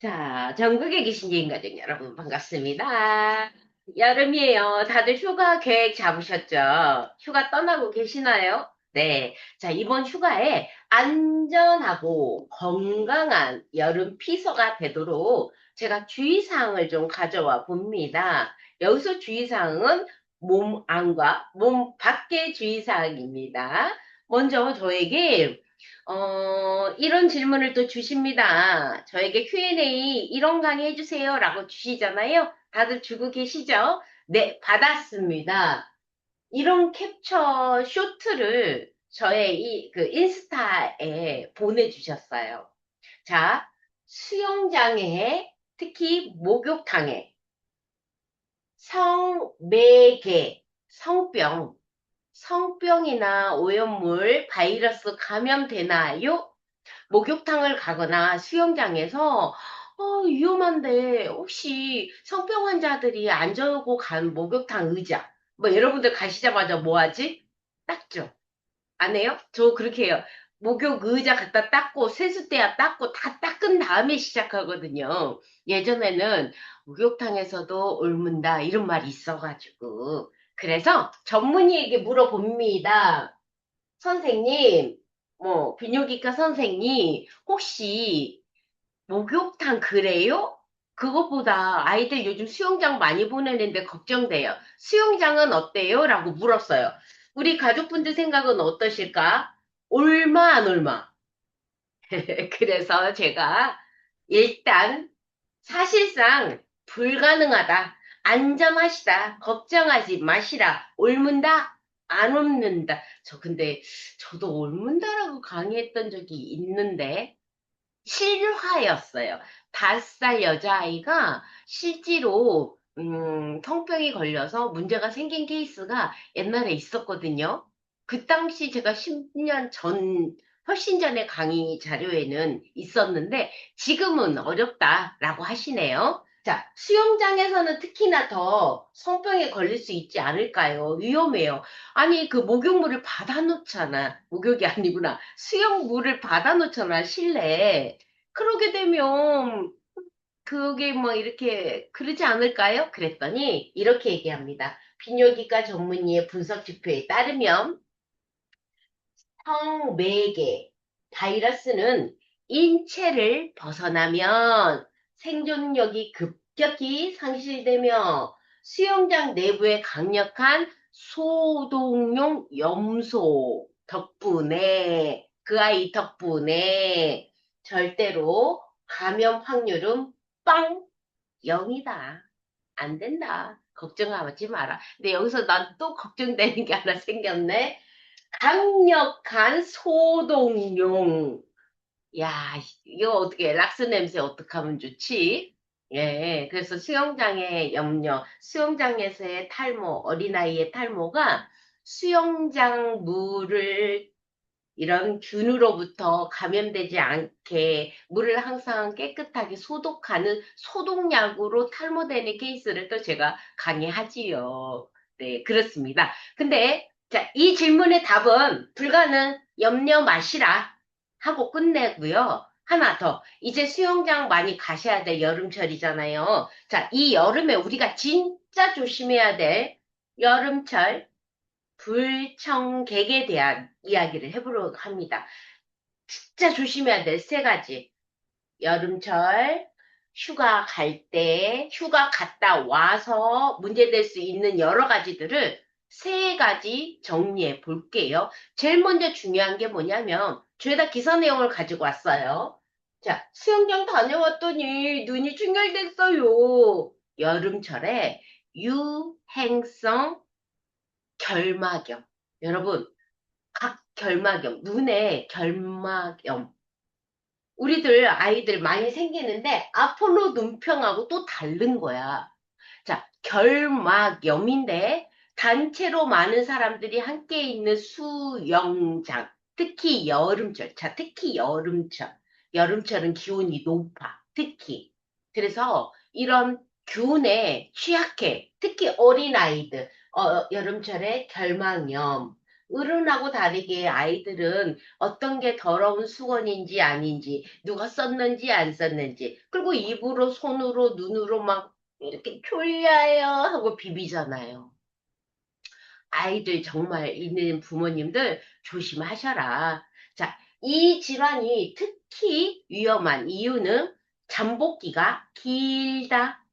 자, 전국에 계신 여행 가족 여러분 반갑습니다. 여름이에요. 다들 휴가 계획 잡으셨죠? 휴가 떠나고 계시나요? 네. 자, 이번 휴가에 안전하고 건강한 여름 피서가 되도록 제가 주의사항을 좀 가져와 봅니다. 여기서 주의사항은 몸 안과 몸 밖의 주의사항입니다. 먼저 저에게 이런 질문을 또 주십니다. 저에게 Q&A 이런 강의 해주세요 라고 주시잖아요. 다들 주고 계시죠? 네, 받았습니다. 이런 캡처 쇼트를 저의 그 인스타에 보내주셨어요. 자, 수영장에, 특히 목욕탕에 성매개, 성병이나 오염물, 바이러스 감염되나요? 목욕탕을 가거나 수영장에서 위험한데 혹시 성병 환자들이 앉아오고 간 목욕탕 의자 뭐 여러분들 가시자마자 뭐 하지? 닦죠? 안 해요? 저 그렇게 해요. 목욕 의자 갖다 닦고 세수대야 닦고 다 닦은 다음에 시작하거든요. 예전에는 목욕탕에서도 옮는다 이런 말이 있어가지고 그래서 전문의에게 물어봅니다. 선생님, 뭐, 비뇨기과 선생님, 혹시 목욕탕 그래요? 그것보다 아이들 요즘 수영장 많이 보내는데 걱정돼요. 수영장은 어때요? 라고 물었어요. 우리 가족분들 생각은 어떠실까? 옳마, 안 옳마? 그래서 제가 일단 사실상 불가능하다. 안전하시다. 걱정하지 마시라. 옮는다? 안 옮는다. 저 근데 저도 옮는다라고 강의했던 적이 있는데 실화였어요. 5살 여자아이가 실제로 성병이 걸려서 문제가 생긴 케이스가 옛날에 있었거든요. 그 당시 제가 10년 전, 훨씬 전에 강의 자료에는 있었는데 지금은 어렵다라고 하시네요. 자, 수영장에서는 특히나 더 성병에 걸릴 수 있지 않을까요? 위험해요. 아니, 그 목욕물을 받아놓잖아. 목욕이 아니구나. 수영물을 받아놓잖아, 실내에. 그러게 되면 그게 뭐 이렇게 그러지 않을까요? 그랬더니 이렇게 얘기합니다. 비뇨기과 전문의의 분석 지표에 따르면 성매개 바이러스는 인체를 벗어나면 생존력이 급격히 상실되며 수영장 내부의 강력한 소독용 염소 덕분에 그 아이 덕분에 절대로 감염 확률은 빵 0이다. 안 된다. 걱정하지 마라. 근데 여기서 난 또 걱정되는 게 하나 생겼네. 강력한 소독용. 야, 이거 어떻게, 락스 냄새 어떻게 하면 좋지? 예, 그래서 수영장의 염려, 수영장에서의 탈모, 어린아이의 탈모가 수영장 물을 이런 균으로부터 감염되지 않게 물을 항상 깨끗하게 소독하는 소독약으로 탈모되는 케이스를 또 제가 강의하지요. 네, 그렇습니다. 근데 자, 이 질문의 답은 불가능, 염려 마시라 하고 끝내고요. 하나 더. 이제 수영장 많이 가셔야 될 여름철이잖아요. 자, 이 여름에 우리가 진짜 조심해야 될 여름철 불청객에 대한 이야기를 해보려고 합니다. 진짜 조심해야 될 세 가지. 여름철, 휴가 갈 때, 휴가 갔다 와서 문제될 수 있는 여러 가지들을 세 가지 정리해 볼게요. 제일 먼저 중요한 게 뭐냐면, 죄다 기사 내용을 가지고 왔어요. 자, 수영장 다녀왔더니 눈이 충혈됐어요. 여름철에 유행성 결막염. 여러분, 각결막염, 눈에 결막염. 우리들 아이들 많이 생기는데 아폴로 눈평하고 또 다른 거야. 자, 결막염인데 단체로 많은 사람들이 함께 있는 수영장, 특히 여름철. 자, 특히 여름철. 여름철은 기온이 높아. 특히. 그래서 이런 균에 취약해. 특히 어린아이들. 여름철에 결막염. 어른하고 다르게 아이들은 어떤 게 더러운 수건인지 아닌지, 누가 썼는지 안 썼는지, 그리고 입으로, 손으로, 눈으로 막 이렇게 졸려요 하고 비비잖아요. 아이들 정말 있는 부모님들 조심하셔라. 자, 이 질환이 특히 위험한 이유는 잠복기가 길다.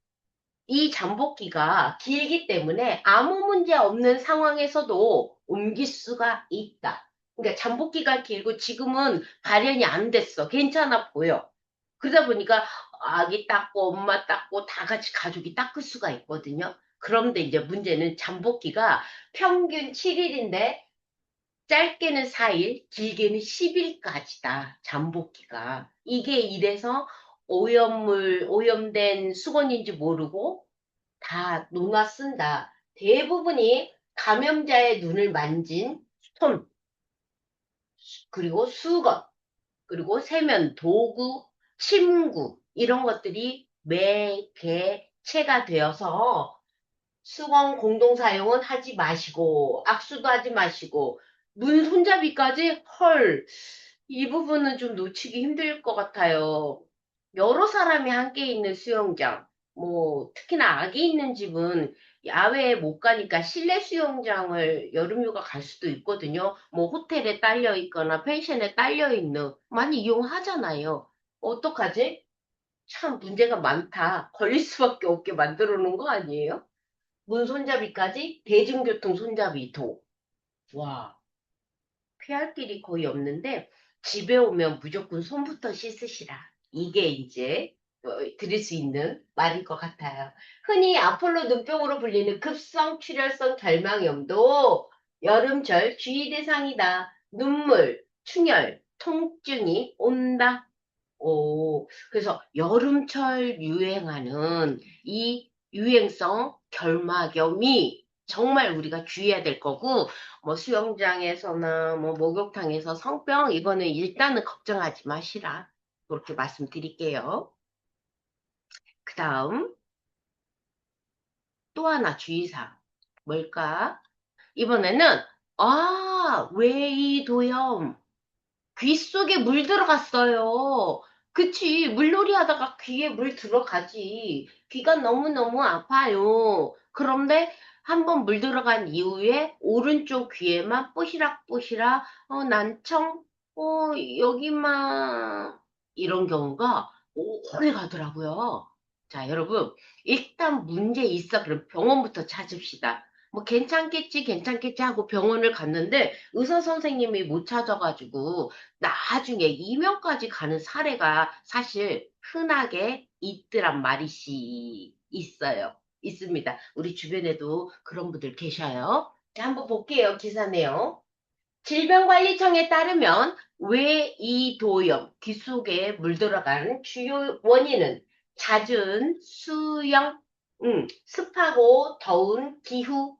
이 잠복기가 길기 때문에 아무 문제 없는 상황에서도 옮길 수가 있다. 그러니까 잠복기가 길고 지금은 발현이 안 됐어. 괜찮아 보여. 그러다 보니까 아기 닦고 엄마 닦고 다 같이 가족이 닦을 수가 있거든요. 그런데 이제 문제는 잠복기가 평균 7일인데 짧게는 4일, 길게는 10일까지다. 잠복기가. 이게 이래서 오염된 수건인지 모르고 다 녹아 쓴다. 대부분이 감염자의 눈을 만진 손, 그리고 수건, 그리고 세면 도구, 침구, 이런 것들이 매개체가 되어서 수건 공동 사용은 하지 마시고, 악수도 하지 마시고, 눈 손잡이까지? 헐, 이 부분은 좀 놓치기 힘들 것 같아요. 여러 사람이 함께 있는 수영장, 뭐, 특히나 아기 있는 집은 야외에 못 가니까 실내 수영장을 여름휴가 갈 수도 있거든요. 뭐, 호텔에 딸려 있거나 펜션에 딸려 있는, 많이 이용하잖아요. 어떡하지? 참 문제가 많다. 걸릴 수밖에 없게 만들어 놓은 거 아니에요? 문 손잡이까지 대중교통 손잡이도. 와, 피할 길이 거의 없는데 집에 오면 무조건 손부터 씻으시라. 이게 이제 들을 수 있는 말일 것 같아요. 흔히 아폴로 눈병으로 불리는 급성 출혈성 결막염도 여름철 주의 대상이다. 눈물, 충혈, 통증이 온다. 오, 그래서 여름철 유행하는 이 유행성 결막염이 정말 우리가 주의해야 될 거고, 뭐 수영장에서나 뭐 목욕탕에서 성병, 이거는 일단은 걱정하지 마시라. 그렇게 말씀드릴게요. 그 다음, 또 하나 주의사항. 뭘까? 이번에는, 외이도염. 귀 속에 물 들어갔어요. 그치, 물놀이 하다가 귀에 물 들어가지. 귀가 너무너무 아파요. 그런데 한 번 물 들어간 이후에 오른쪽 귀에만 뽀시락뽀시락, 난청, 여기만, 이런 경우가 오래 가더라고요. 자, 여러분, 일단 문제 있어. 그럼 병원부터 찾읍시다. 뭐 괜찮겠지, 괜찮겠지 하고 병원을 갔는데 의사 선생님이 못 찾아가지고 나중에 이명까지 가는 사례가 사실 흔하게 있더란 말이시 있어요. 있습니다. 우리 주변에도 그런 분들 계셔요. 자, 한번 볼게요. 기사네요. 질병관리청에 따르면 외이도염, 귀 속에 물 들어가는 주요 원인은 잦은 수영, 습하고 더운 기후,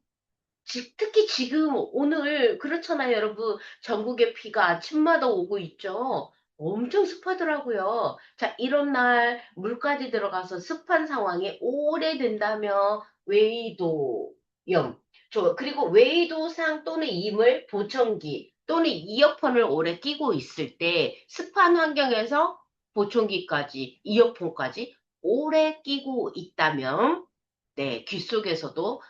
특히 지금 오늘 그렇잖아요, 여러분. 전국에 비가 아침마다 오고 있죠. 엄청 습하더라고요. 자, 이런 날 물까지 들어가서 습한 상황이 오래된다며 웨이도염. 그리고 웨이도상 또는 이물, 보청기 또는 이어폰을 오래 끼고 있을 때 습한 환경에서 보청기까지, 이어폰까지 오래 끼고 있다면 네, 귀 속에서도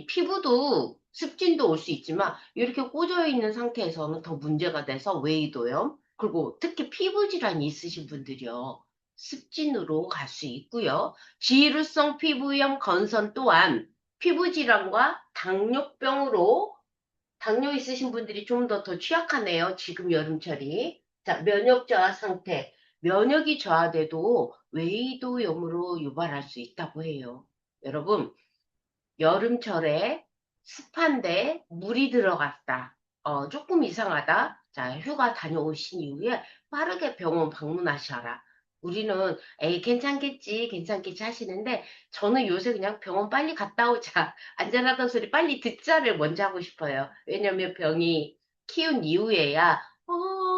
피부도 습진도 올 수 있지만 이렇게 꽂어 있는 상태에서는 더 문제가 돼서 웨이도염, 그리고 특히 피부 질환이 있으신 분들이요. 습진으로 갈 수 있고요. 지루성 피부염 건선 또한 피부 질환과 당뇨병으로 당뇨 있으신 분들이 좀 더 취약하네요. 지금 여름철이. 자, 면역 저하 상태. 면역이 저하돼도 웨이도염으로 유발할 수 있다고 해요. 여러분, 여름철에 습한데 물이 들어갔다. 조금 이상하다. 자, 휴가 다녀오신 이후에 빠르게 병원 방문하셔라. 우리는, 에이, 괜찮겠지, 괜찮겠지 하시는데, 저는 요새 그냥 병원 빨리 갔다 오자. 안전하다는 소리 빨리 듣자를 먼저 하고 싶어요. 왜냐면 병이 키운 이후에야,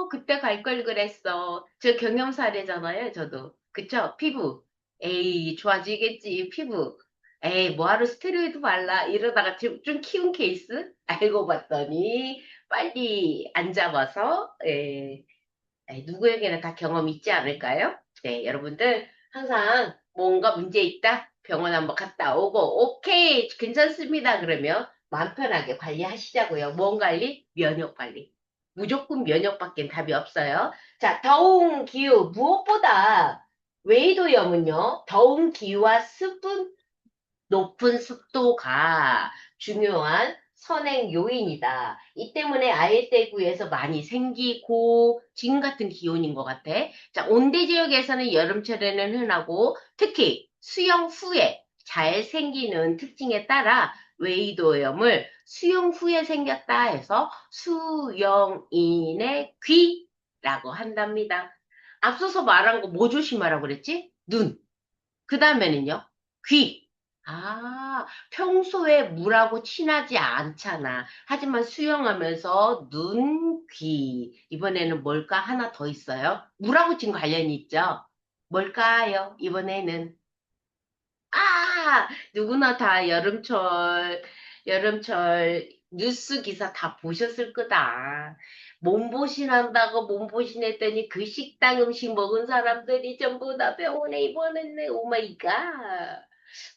그때 갈 걸 그랬어. 저 경험 사례잖아요, 저도. 그쵸? 피부. 에이, 좋아지겠지, 피부. 에이, 뭐하러 스테로이드 발라? 이러다가 좀 키운 케이스? 알고 봤더니, 빨리 안 잡아서, 예, 누구에게나 다 경험 있지 않을까요? 네, 여러분들 항상 뭔가 문제 있다? 병원 한번 갔다 오고, 오케이, 괜찮습니다. 그러면 마음 편하게 관리하시자고요. 뭔 관리? 면역 관리. 무조건 면역밖엔 답이 없어요. 자, 더운 기후, 무엇보다 웨이도염은요, 더운 기후와 수분 높은 습도가 중요한 선행 요인이다. 이 때문에 아열대구에서 많이 생기고 지금 같은 기온인 것 같아. 자, 온대 지역에서는 여름철에는 흔하고 특히 수영 후에 잘 생기는 특징에 따라 웨이도염을 수영 후에 생겼다 해서 수영인의 귀라고 한답니다. 앞서서 말한 거 뭐 조심하라고 그랬지? 눈. 그 다음에는요, 귀. 아, 평소에 물하고 친하지 않잖아. 하지만 수영하면서 눈, 귀. 이번에는 뭘까? 하나 더 있어요. 물하고 지금 관련이 있죠? 뭘까요? 이번에는. 누구나 다 여름철 뉴스 기사 다 보셨을 거다. 몸보신한다고 몸보신했더니 그 식당 음식 먹은 사람들이 전부 다 병원에 입원했네. 오 마이 갓.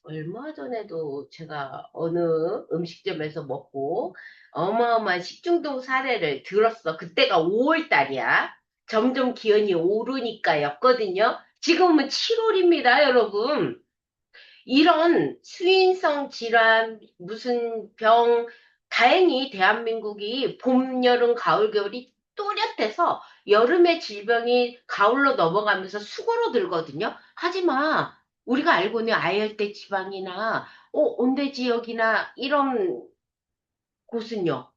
얼마 전에도 제가 어느 음식점에서 먹고 어마어마한 식중독 사례를 들었어. 그때가 5월 달이야. 점점 기온이 오르니까였거든요. 지금은 7월입니다, 여러분. 이런 수인성 질환, 무슨 병, 다행히 대한민국이 봄, 여름, 가을, 겨울이 또렷해서 여름의 질병이 가을로 넘어가면서 수고로 들거든요. 하지만 우리가 알고 있는 아열대 지방이나 온대 지역이나 이런 곳은요.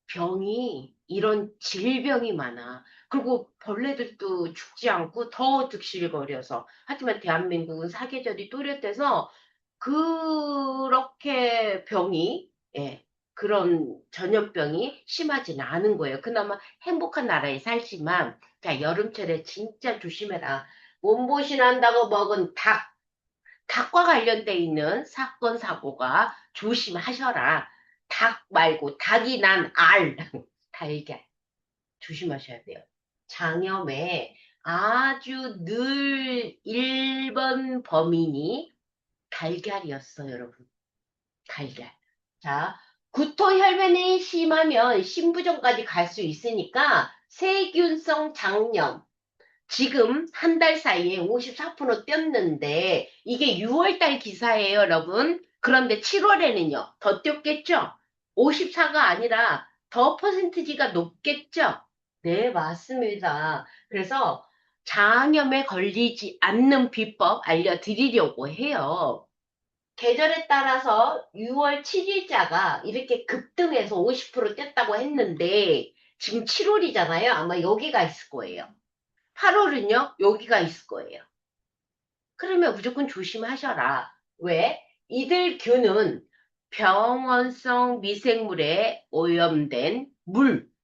병이 이런 질병이 많아. 그리고 벌레들도 죽지 않고 더 득실거려서. 하지만 대한민국은 사계절이 또렷해서 그렇게 병이, 예, 그런 전염병이 심하지는 않은 거예요. 그나마 행복한 나라에 살지만, 자, 여름철에 진짜 조심해라. 몸보신한다고 먹은 닭과 관련돼 있는 사건, 사고가 조심하셔라. 닭 말고 닭이 난 알, 달걀. 조심하셔야 돼요. 장염에 아주 늘 1번 범인이 달걀이었어, 여러분. 달걀. 자, 구토혈변이 심하면 신부전까지 갈 수 있으니까 세균성 장염. 지금 한 달 사이에 54% 뛰었는데 이게 6월달 기사예요, 여러분. 그런데 7월에는요, 더 뛰었겠죠? 54가 아니라 더 퍼센티지가 높겠죠? 네, 맞습니다. 그래서 장염에 걸리지 않는 비법 알려드리려고 해요. 계절에 따라서 6월 7일자가 이렇게 급등해서 50% 뛰었다고 했는데 지금 7월이잖아요. 아마 여기가 있을 거예요. 8월은요, 여기가 있을 거예요. 그러면 무조건 조심하셔라. 왜? 이들 균은 병원성 미생물에 오염된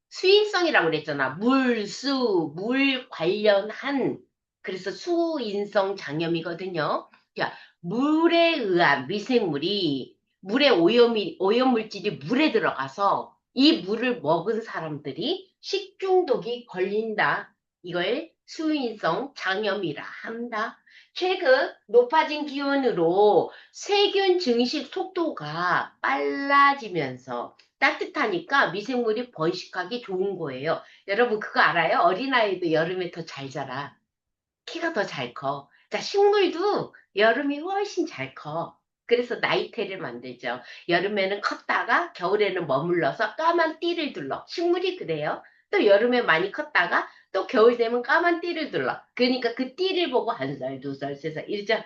수인성이라고 그랬잖아. 물 관련한, 그래서 수인성 장염이거든요. 자, 물에 의한 미생물이, 오염물질이 물에 들어가서 이 물을 먹은 사람들이 식중독이 걸린다. 이걸 수인성 장염이라 한다. 최근 높아진 기온으로 세균 증식 속도가 빨라지면서 따뜻하니까 미생물이 번식하기 좋은 거예요. 여러분 그거 알아요? 어린아이도 여름에 더 잘 자라. 키가 더 잘 커. 자, 식물도 여름이 훨씬 잘 커. 그래서 나이테를 만들죠. 여름에는 컸다가 겨울에는 머물러서 까만 띠를 둘러. 식물이 그래요. 또 여름에 많이 컸다가 또 겨울 되면 까만 띠를 둘러. 그러니까 그 띠를 보고 한 살, 두 살, 세 살, 이러죠.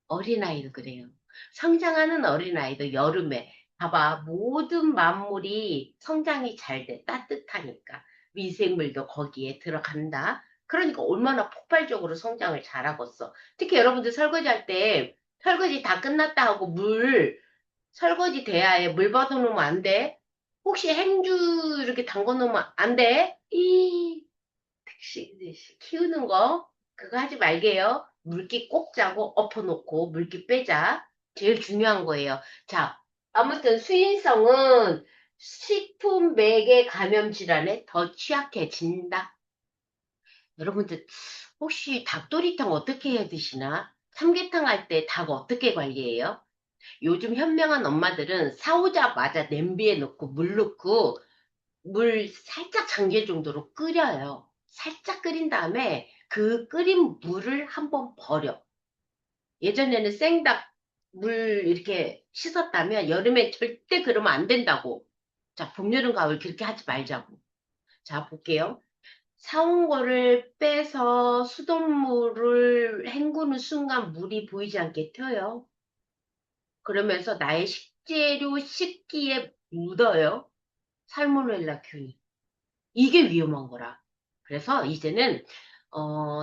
어린아이도 그래요. 성장하는 어린아이도 여름에 봐봐. 모든 만물이 성장이 잘 돼. 따뜻하니까. 미생물도 거기에 들어간다. 그러니까 얼마나 폭발적으로 성장을 잘하겠어. 특히 여러분들 설거지할 때 설거지 다 끝났다 하고 설거지 대야에 물 받아놓으면 안 돼. 혹시 행주 이렇게 담궈 놓으면 안 돼. 키우는 거 그거 하지 말게요. 물기 꼭 짜고 엎어놓고 물기 빼자. 제일 중요한 거예요. 자, 아무튼 수인성은 식품 매개 감염 질환에 더 취약해진다. 여러분들 혹시 닭도리탕 어떻게 해 드시나? 삼계탕 할 때 닭 어떻게 관리해요? 요즘 현명한 엄마들은 사오자마자 냄비에 넣고 물 넣고 물 살짝 잠길 정도로 끓여요. 살짝 끓인 다음에 그 끓인 물을 한번 버려. 예전에는 생닭 물 이렇게 씻었다면 여름에 절대 그러면 안 된다고. 자, 봄, 여름, 가을 그렇게 하지 말자고. 자, 볼게요. 사온 거를 빼서 수돗물을 헹구는 순간 물이 보이지 않게 튀어요. 그러면서 나의 식재료 식기에 묻어요. 살모넬라균이. 이게 위험한 거라. 그래서 이제는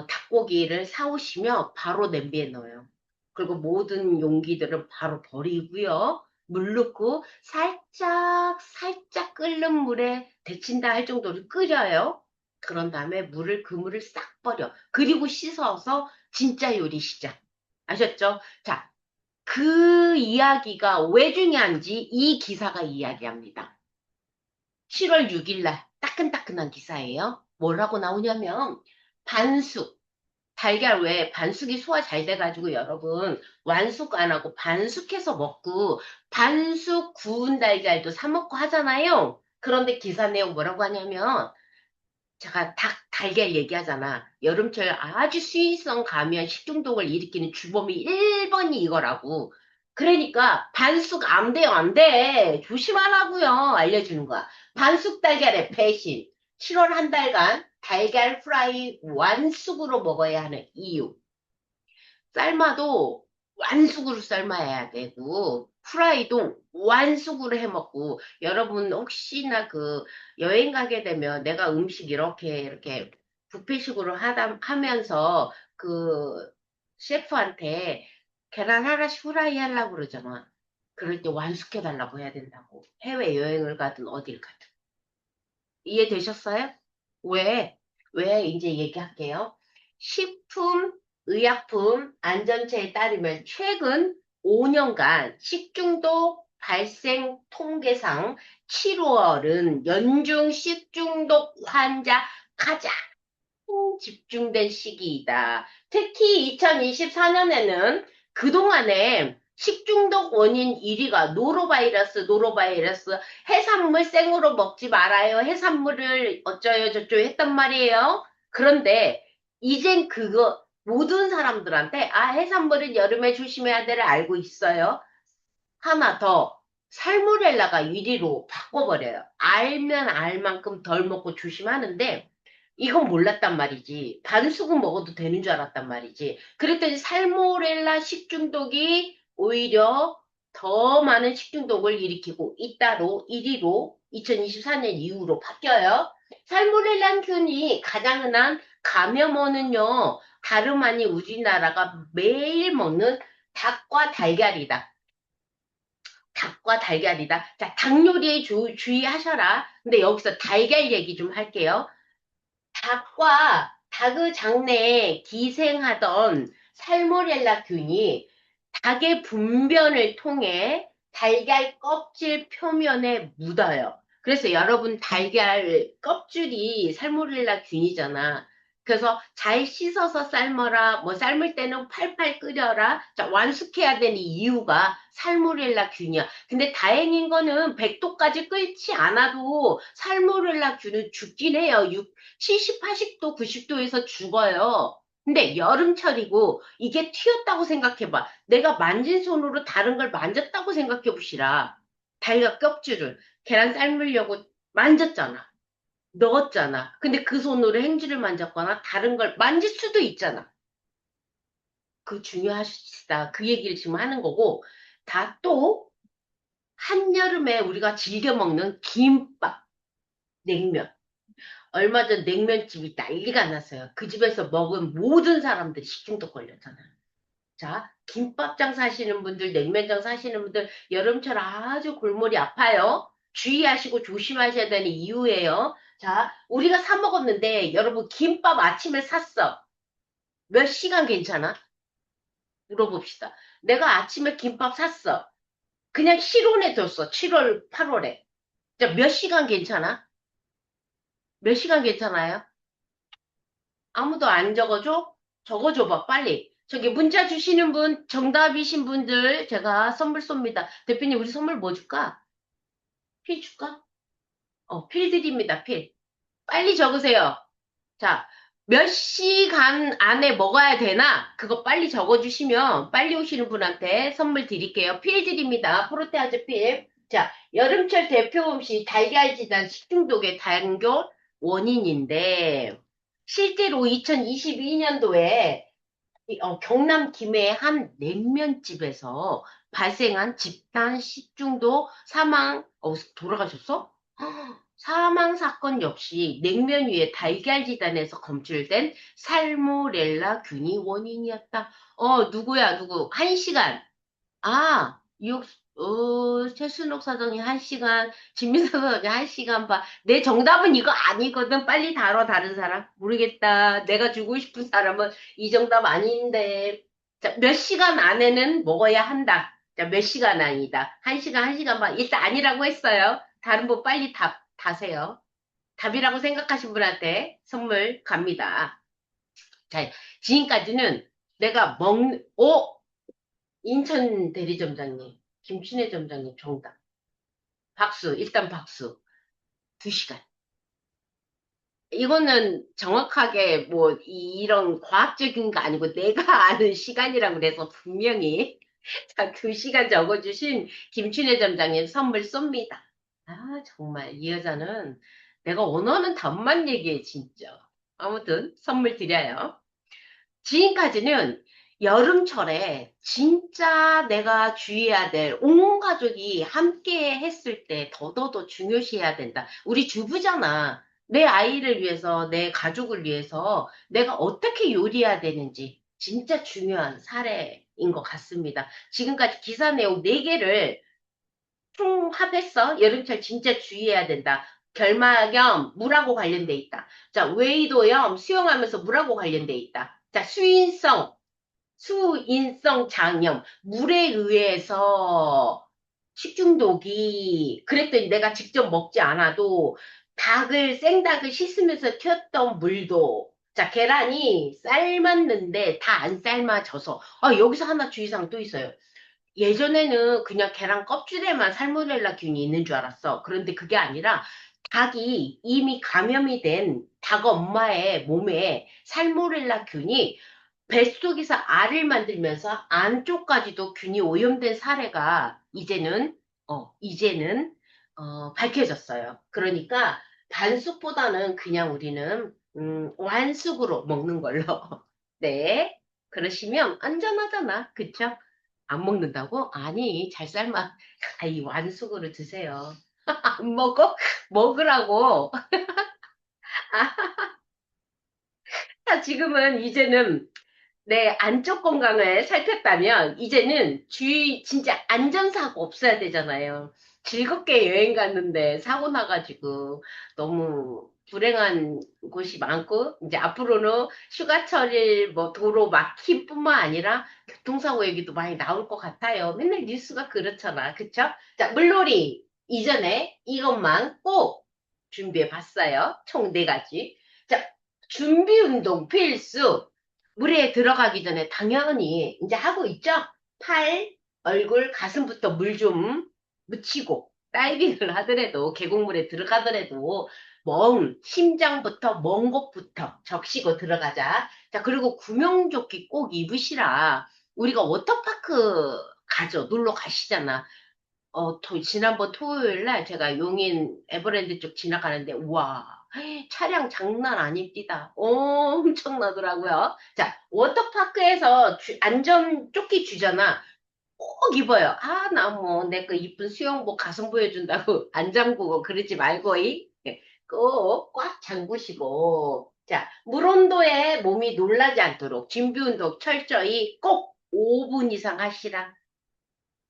닭고기를 사오시면 바로 냄비에 넣어요. 그리고 모든 용기들은 바로 버리고요. 물 넣고 살짝 살짝 끓는 물에 데친다 할 정도로 끓여요. 그런 다음에 그 물을 싹 버려. 그리고 씻어서 진짜 요리 시작. 아셨죠? 자, 그 이야기가 왜 중요한지 이 기사가 이야기합니다. 7월 6일 날 따끈따끈한 기사예요. 뭐라고 나오냐면 반숙, 달걀 왜 반숙이 소화 잘 돼가지고 여러분 완숙 안 하고 반숙해서 먹고 반숙 구운 달걀도 사 먹고 하잖아요. 그런데 기사 내용 뭐라고 하냐면 제가 달걀 얘기하잖아. 여름철 아주 수의성 감염 식중독을 일으키는 주범이 1번이 이거라고. 그러니까 반숙 안 돼요, 안 돼. 조심하라고요. 알려주는 거야. 반숙 달걀의 배신. 7월 한 달간 달걀 프라이 완숙으로 먹어야 하는 이유. 삶아도 완숙으로 삶아야 되고, 프라이도 완숙으로 해 먹고, 여러분 혹시나 그 여행 가게 되면 내가 음식 이렇게 뷔페식으로 하면서 그 셰프한테 계란 하나씩 후라이 하려고 그러잖아. 그럴 때 완숙해 달라고 해야 된다고. 해외 여행을 가든 어딜 가든. 이해되셨어요? 왜? 왜 이제 얘기할게요. 식품, 의약품 안전처에 따르면 최근 5년간 식중독 발생 통계상 7월은 연중 식중독 환자 가장 집중된 시기이다. 특히 2024년에는 그동안에 식중독 원인 1위가 노로바이러스, 해산물 생으로 먹지 말아요. 해산물을 어쩌요 저쩌요 했단 말이에요. 그런데 이젠 그거 모든 사람들한테 해산물은 여름에 조심해야 되를 알고 있어요. 하나 더 살모넬라가 1위로 바꿔버려요. 알면 알 만큼 덜 먹고 조심하는데 이건 몰랐단 말이지. 반숙은 먹어도 되는 줄 알았단 말이지. 그랬더니 살모넬라 식중독이 오히려 더 많은 식중독을 일으키고 있다로 1위로 2024년 이후로 바뀌어요. 살모넬라균이 가장 흔한 감염원은요. 다름 아닌 우리나라가 매일 먹는 닭과 달걀이다. 닭과 달걀이다. 자, 닭 요리에 주의하셔라. 근데 여기서 달걀 얘기 좀 할게요. 닭의 장내에 기생하던 살모넬라균이 닭의 분변을 통해 달걀 껍질 표면에 묻어요. 그래서 여러분 달걀 껍질이 살모넬라균이잖아. 그래서 잘 씻어서 삶아라. 뭐 삶을 때는 팔팔 끓여라. 자, 완숙해야 되는 이유가 살모넬라균이야. 근데 다행인 거는 100도까지 끓지 않아도 살모넬라균은 죽긴 해요. 70, 80도, 90도에서 죽어요. 근데 여름철이고 이게 튀었다고 생각해봐. 내가 만진 손으로 다른 걸 만졌다고 생각해 보시라. 달걀 껍질을 계란 삶으려고 만졌잖아. 넣었잖아. 근데 그 손으로 행주를 만졌거나 다른 걸 만질 수도 있잖아. 그 중요하시다. 그 얘기를 지금 하는 거고 다 또 한여름에 우리가 즐겨 먹는 김밥, 냉면. 얼마 전 냉면집이 난리가 났어요. 그 집에서 먹은 모든 사람들이 식중독 걸렸잖아요. 자, 김밥장 사시는 분들, 냉면장 사시는 분들, 여름철 아주 골머리 아파요. 주의하시고 조심하셔야 되는 이유예요. 자, 우리가 사 먹었는데, 여러분, 김밥 아침에 샀어. 몇 시간 괜찮아? 물어봅시다. 내가 아침에 김밥 샀어. 그냥 실온에 뒀어. 7월, 8월에. 자, 몇 시간 괜찮아? 몇 시간 괜찮아요? 아무도 안 적어줘? 적어줘봐, 빨리. 저기 문자 주시는 분, 정답이신 분들 제가 선물 쏩니다. 대표님, 우리 선물 뭐 줄까? 필 줄까? 필 드립니다, 필. 빨리 적으세요. 자, 몇 시간 안에 먹어야 되나? 그거 빨리 적어주시면 빨리 오시는 분한테 선물 드릴게요. 필 드립니다. 프로테아즈 필. 자, 여름철 대표 음식 달걀지단 식중독의 단교 원인인데 실제로 2022년도에 경남 김해의 한 냉면집에서 발생한 집단 식중독 사망, 돌아가셨어? 사망 사건 역시 냉면 위에 달걀 지단에서 검출된 살모렐라 균이 원인이었다. 누구야, 누구? 1시간. 최순옥 사장이 1시간, 진미서 사장이 1시간 봐. 내 정답은 이거 아니거든. 빨리 다뤄, 다른 사람. 모르겠다. 내가 주고 싶은 사람은 이 정답 아닌데. 자, 몇 시간 안에는 먹어야 한다. 자, 몇 시간 아니다. 1시간, 1시간 반. 일단 아니라고 했어요. 다른 분 빨리 다세요. 답이라고 생각하신 분한테 선물 갑니다. 자, 지금까지는 내가 인천 대리점장님, 김춘혜 점장님 정답. 박수, 일단 박수. 2시간. 이거는 정확하게 뭐 이런 과학적인 거 아니고 내가 아는 시간이라고 그래서 분명히 자, 2시간 적어주신 김춘혜 점장님 선물 쏩니다. 정말 이 여자는 내가 원하는 답만 얘기해 진짜. 아무튼 선물 드려요. 지금까지는 여름철에 진짜 내가 주의해야 될 온 가족이 함께 했을 때 더더더 중요시해야 된다. 우리 주부잖아. 내 아이를 위해서, 내 가족을 위해서 내가 어떻게 요리해야 되는지 진짜 중요한 사례인 것 같습니다. 지금까지 기사 내용 4개를 총합했어. 여름철 진짜 주의해야 된다. 결막염, 물하고 관련돼 있다. 자, 웨이도염, 수영하면서 물하고 관련돼 있다. 자, 수인성 장염, 물에 의해서 식중독이, 그랬더니 내가 직접 먹지 않아도 생닭을 씻으면서 튀었던 물도, 자, 계란이 삶았는데 다 안 삶아져서, 여기서 하나 주의사항 또 있어요. 예전에는 그냥 계란 껍질에만 살모넬라균이 있는 줄 알았어. 그런데 그게 아니라 닭이 이미 감염이 된 닭 엄마의 몸에 살모넬라균이 뱃속에서 알을 만들면서 안쪽까지도 균이 오염된 사례가 이제는 밝혀졌어요. 그러니까 반숙보다는 그냥 우리는 완숙으로 먹는 걸로. 네. 그러시면 안전하잖아. 그쵸? 안 먹는다고? 아니, 잘 삶아. 이 완숙으로 드세요. 안 먹어? 먹으라고. 지금은 이제는 내 안쪽 건강을 살폈다면, 이제는 진짜 안전사고 없어야 되잖아요. 즐겁게 여행 갔는데 사고 나가지고 너무 불행한 곳이 많고, 이제 앞으로는 휴가철일 뭐 도로 막힘뿐만 아니라 교통사고 얘기도 많이 나올 것 같아요. 맨날 뉴스가 그렇잖아. 그쵸? 자, 물놀이 이전에 이것만 꼭 준비해 봤어요. 총 4가지. 자, 준비 운동 필수. 물에 들어가기 전에 당연히 이제 하고 있죠? 팔, 얼굴, 가슴부터 물 좀 묻히고 다이빙을 하더라도 계곡물에 들어가더라도 심장부터 먼 곳부터 적시고 들어가자. 자, 그리고 구명조끼 꼭 입으시라. 우리가 워터파크 가죠. 놀러 가시잖아. 지난번 토요일 날 제가 용인 에버랜드 쪽 지나가는데, 우와, 차량 장난 아닙니다. 엄청나더라고요. 자, 워터파크에서 안전 조끼 주잖아. 꼭 입어요. 나 뭐, 내 그 이쁜 수영복 가슴 보여준다고 안 잠그고 그러지 말고, 꼭 꽉 잠그시고. 자, 물 온도에 몸이 놀라지 않도록 준비 운동 철저히 꼭 5분 이상 하시라.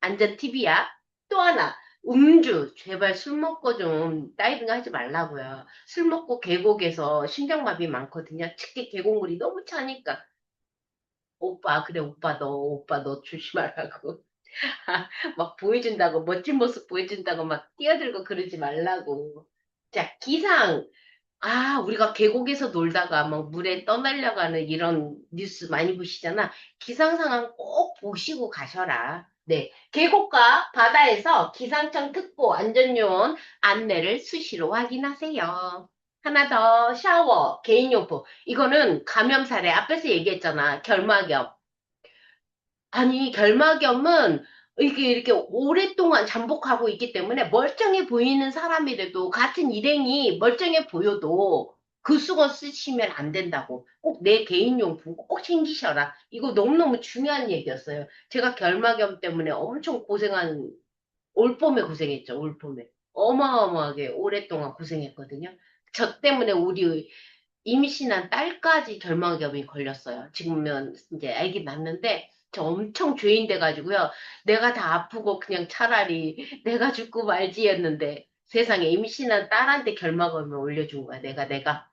안전 팁이야. 또 하나, 음주. 제발 술 먹고 좀 다이빙 하지 말라고요. 술 먹고 계곡에서 심장마비 많거든요. 특히 계곡물이 너무 차니까. 오빠, 그래, 오빠 너 조심하라고. 막 보여준다고, 멋진 모습 보여준다고 막 뛰어들고 그러지 말라고. 자, 기상. 아, 우리가 계곡에서 놀다가 막 물에 떠날려가는 이런 뉴스 많이 보시잖아. 기상 상황 꼭 보시고 가셔라. 네. 계곡과 바다에서 기상청 특보 안전요원 안내를 수시로 확인하세요. 하나 더, 샤워, 개인용품. 이거는 감염 사례, 앞에서 얘기했잖아. 결막염. 아니, 결막염은 이렇게 오랫동안 잠복하고 있기 때문에 멀쩡해 보이는 사람이라도 같은 일행이 멀쩡해 보여도 그 수건 쓰시면 안 된다고. 꼭 내 개인용품 꼭 챙기셔라. 이거 너무너무 중요한 얘기였어요. 제가 결막염 때문에 엄청 고생한, 올봄에 고생했죠, 올봄에. 어마어마하게 오랫동안 고생했거든요. 저 때문에 우리 임신한 딸까지 결막염이 걸렸어요. 지금은 이제 아기 낳는데 저 엄청 죄인 돼가지고요. 내가 다 아프고 그냥 차라리 내가 죽고 말지 했는데 세상에 임신한 딸한테 결막염을 올려준 거야. 내가.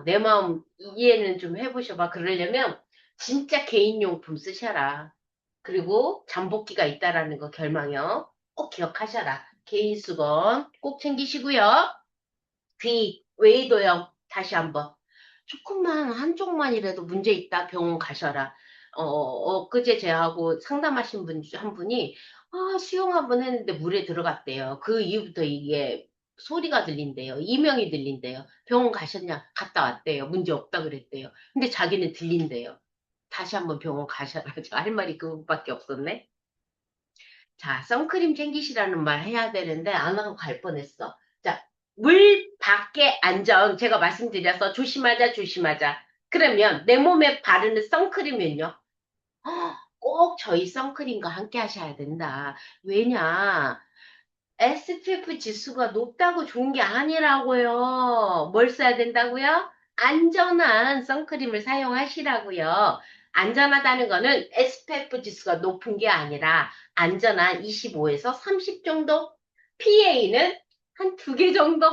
내 마음 이해는 좀 해보셔봐. 그러려면 진짜 개인용품 쓰셔라. 그리고 잠복기가 있다라는 거 결망형 꼭 기억하셔라. 개인 수건 꼭 챙기시고요. 귀, 웨이도형 다시 한번. 조금만 한쪽만이라도 문제 있다 병원 가셔라. 엊그제 제하고 상담하신 분 한 분이 수영 한 번 했는데 물에 들어갔대요. 그 이후부터 이게 소리가 들린대요. 이명이 들린대요. 병원 가셨냐? 갔다 왔대요. 문제 없다 그랬대요. 근데 자기는 들린대요. 다시 한번 병원 가셔라. 저 할 말이 그것밖에 없었네. 자, 선크림 챙기시라는 말 해야 되는데 안 하고 갈 뻔했어. 자, 물 밖에 안전 제가 말씀드려서 조심하자 조심하자. 그러면 내 몸에 바르는 선크림은요? 꼭 저희 선크림과 함께 하셔야 된다. 왜냐? SPF 지수가 높다고 좋은 게 아니라고요. 뭘 써야 된다고요? 안전한 선크림을 사용하시라고요. 안전하다는 거는 SPF 지수가 높은 게 아니라 안전한 25에서 30 정도? PA는 한 두 개 정도?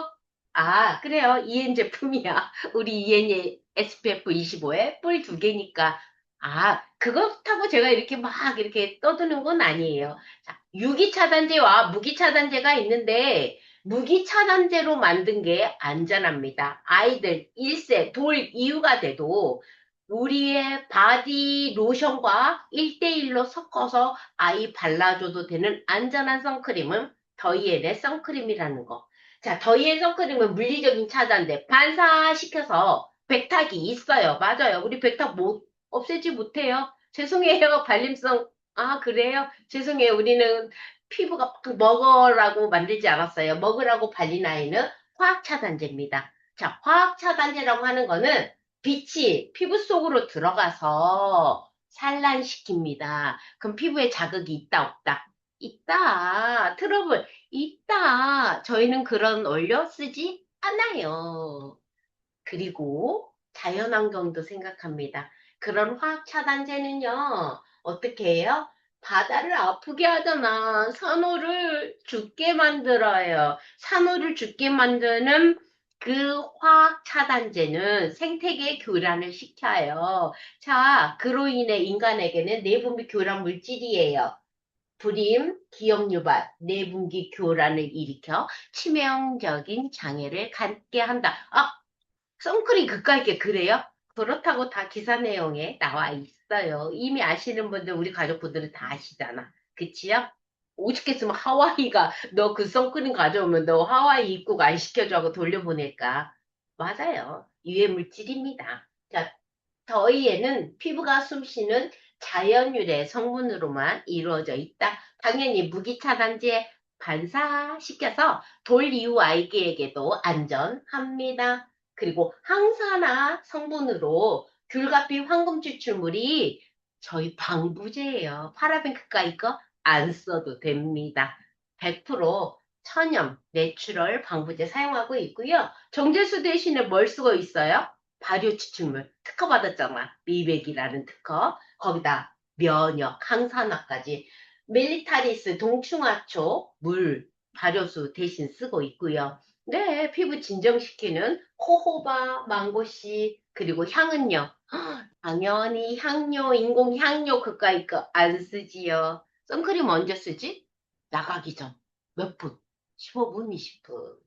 아, 그래요. EN 제품이야. 우리 EN이 SPF 25에 뿔 두 개니까. 아, 그렇다고 제가 이렇게 막 이렇게 떠드는 건 아니에요. 자, 유기차단제와 무기차단제가 있는데, 무기차단제로 만든 게 안전합니다. 아이들 1세 돌 이유가 돼도 우리의 바디 로션과 1대1로 섞어서 아이 발라줘도 되는 안전한 선크림은 더이엘의 선크림이라는 거. 자, 더이엘 선크림은 물리적인 차단제, 반사시켜서 백탁이 있어요. 맞아요. 우리 백탁 못, 없애지 못해요. 죄송해요. 발림성 아, 그래요? 죄송해요. 우리는 피부가 먹으라고 만들지 않았어요. 먹으라고 발린 아이는 화학차단제입니다. 자, 화학차단제라고 하는 거는 빛이 피부 속으로 들어가서 산란시킵니다. 그럼 피부에 자극이 있다, 없다? 있다. 트러블 있다. 저희는 그런 원료 쓰지 않아요. 그리고 자연환경도 생각합니다. 그런 화학차단제는요, 어떻게 해요? 바다를 아프게 하잖아. 산호를 죽게 만들어요. 산호를 죽게 만드는 그 화학차단제는 생태계 교란을 시켜요. 자, 그로 인해 인간에게는 내분비 교란 물질이에요. 불임, 기억 유발, 내분비 교란을 일으켜 치명적인 장애를 갖게 한다. 선크림 그까이 게 그래요? 그렇다고 다 기사 내용에 나와 있어요. 이미 아시는 분들, 우리 가족분들은 다 아시잖아. 그치요? 오죽했으면 하와이가 너 그 선크림 가져오면 너 하와이 입국 안 시켜줘 하고 돌려보낼까? 맞아요. 유해 물질입니다. 자, 더위에는 피부가 숨쉬는 자연유래 성분으로만 이루어져 있다. 당연히 무기차단제 반사시켜서 돌 이후 아이에게도 안전합니다. 그리고 항산화 성분으로 귤가피 황금 추출물이 저희 방부제예요. 파라벤 그까이 거 안 써도 됩니다. 100% 천연 내추럴 방부제 사용하고 있고요. 정제수 대신에 뭘 쓰고 있어요? 발효 추출물 특허받았잖아. 미백이라는 특허. 거기다 면역, 항산화까지 멜리타리스, 동충하초, 물, 발효수 대신 쓰고 있고요. 네, 피부 진정시키는 호호바, 망고씨, 그리고 향은요. 당연히 향료, 인공 향료 그까이 거 안 쓰지요. 선크림 언제 쓰지? 나가기 전. 몇 분? 15분, 20분.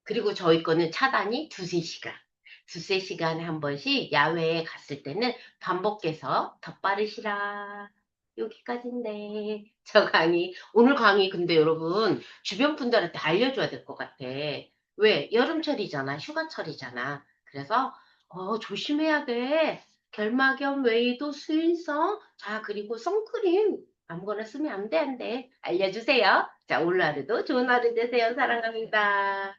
그리고 저희 거는 차단이 두세 시간. 두세 시간에 한 번씩 야외에 갔을 때는 반복해서 덧바르시라. 여기까지인데. 저 강의. 오늘 강의 근데 여러분, 주변 분들한테 알려줘야 될 것 같아. 왜? 여름철이잖아. 휴가철이잖아. 그래서, 조심해야 돼. 결막염 외에도 수인성. 자, 그리고 선크림. 아무거나 쓰면 안 돼, 안 돼. 알려주세요. 자, 오늘 하루도 좋은 하루 되세요. 사랑합니다.